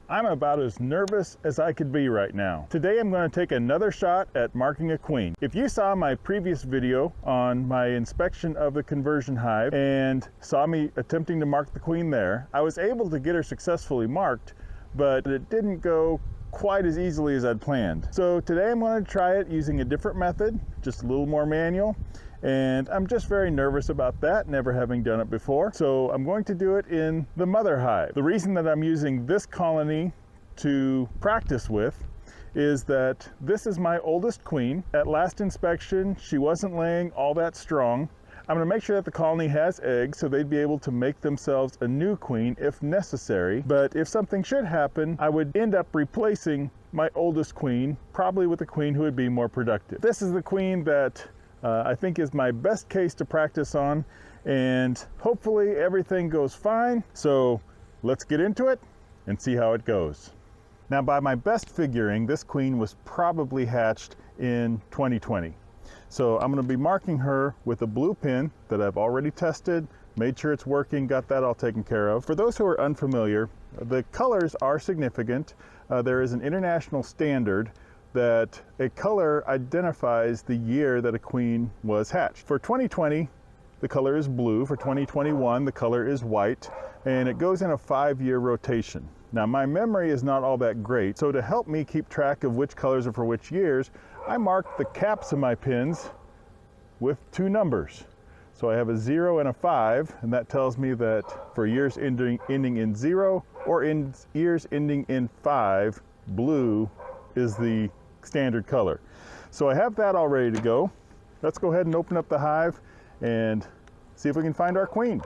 I'm about as nervous as I could be right now. Today I'm going to take another shot at marking a queen. If you saw my previous video on my inspection of the conversion hive and saw me attempting to mark the queen there, I was able to get her successfully marked, but it didn't go quite as easily as I'd planned. So today I'm going to try it using a different method, just a little more manual. And I'm just very nervous about that, never having done it before. So I'm going to do it in the mother hive. The reason that I'm using this colony to practice with is that this is my oldest queen. At last inspection, she wasn't laying all that strong. I'm going to make sure that the colony has eggs so they'd be able to make themselves a new queen if necessary. But if something should happen, I would end up replacing my oldest queen, probably with a queen who would be more productive. This is the queen that I think is my best case to practice on, and hopefully everything goes fine. So let's get into it and see how it goes. Now, by my best figuring, this queen was probably hatched in 2020. So I'm going to be marking her with a blue pin that I've already tested, made sure it's working, got that all taken care of. For those who are unfamiliar, the colors are significant. There is an international standard that a color identifies the year that a queen was hatched. For 2020, the color is blue. For 2021, the color is white, and it goes in a 5-year rotation. Now, my memory is not all that great, so to help me keep track of which colors are for which years, I marked the caps of my pins with 2 numbers. So I have a 0 and a 5, and that tells me that for years ending in 0 or in years ending in 5, blue is the standard color. So I have that all ready to go. Let's go ahead and open up the hive and see if we can find our queen.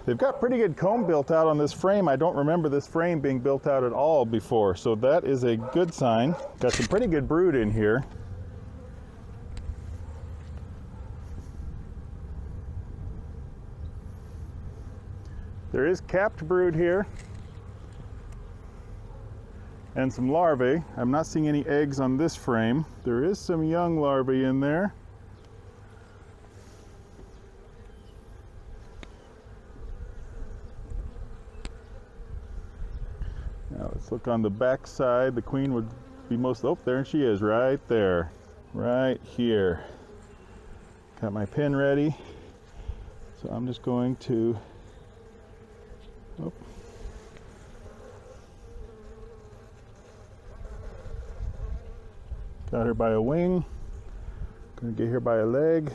They've got pretty good comb built out on this frame. I don't remember this frame being built out at all before, so that is a good sign. Got some pretty good brood in here. There is capped brood here and some larvae. I'm not seeing any eggs on this frame. There is some young larvae in there. Now let's look on the back side. The queen would be most, oh, there she is, right there, right here. Got my pin ready. So I'm just going to, oh. Got her by a wing. Gonna get here by a leg.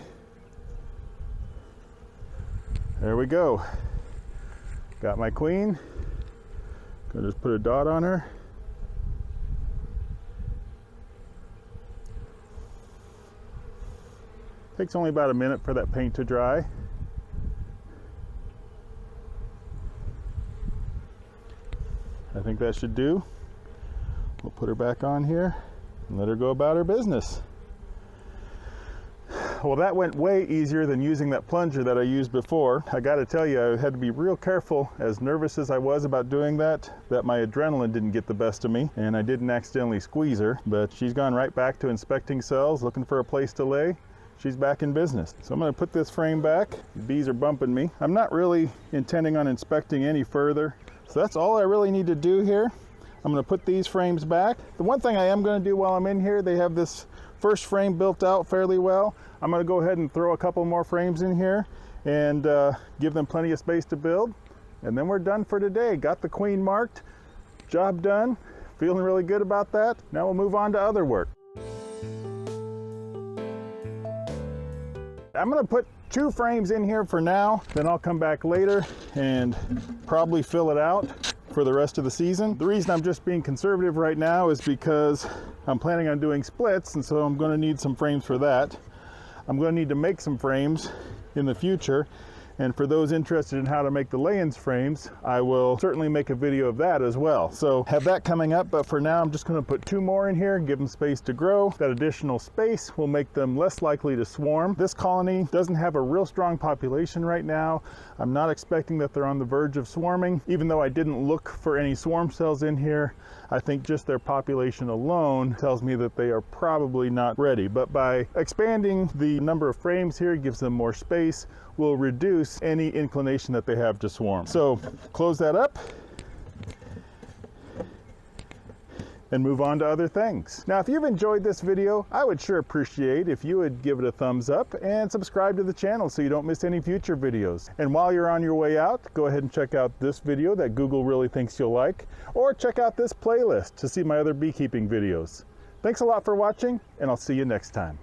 There we go. Got my queen. Gonna just put a dot on her. Takes only about a minute for that paint to dry. I think that should do. We'll put her back on here and let her go about her business. Well, that went way easier than using that plunger that I used before. I got to tell you, I had to be real careful, as nervous as I was about doing that my adrenaline didn't get the best of me and I didn't accidentally squeeze her. But she's gone right back to inspecting cells, looking for a place to lay. She's back in business. So I'm going to put this frame back. The bees are bumping me. I'm not really intending on inspecting any further. So that's all I really need to do here. I'm going to put these frames back. The one thing I am going to do while I'm in here, they have this first frame built out fairly well. I'm going to go ahead and throw a couple more frames in here and give them plenty of space to build. And then we're done for today. Got the queen marked. Job done. Feeling really good about that. Now we'll move on to other work. I'm going to put 2 frames in here for now, then I'll come back later and probably fill it out for the rest of the season. The reason I'm just being conservative right now is because I'm planning on doing splits, and so I'm going to need some frames for that. I'm going to need to make some frames in the future, And for those interested in how to make the lay-ins frames, I will certainly make a video of that as well. So have that coming up, but for now I'm just going to put 2 more in here and give them space to grow. That additional space will make them less likely to swarm. This colony doesn't have a real strong population right now. I'm not expecting that they're on the verge of swarming. Even though I didn't look for any swarm cells in here, I think just their population alone tells me that they are probably not ready. But by expanding the number of frames here, it gives them more space, will reduce any inclination that they have to swarm. So close that up and move on to other things. Now, if you've enjoyed this video, I would sure appreciate if you would give it a thumbs up and subscribe to the channel so you don't miss any future videos. And while you're on your way out, go ahead and check out this video that Google really thinks you'll like, or check out this playlist to see my other beekeeping videos. Thanks a lot for watching, and I'll see you next time.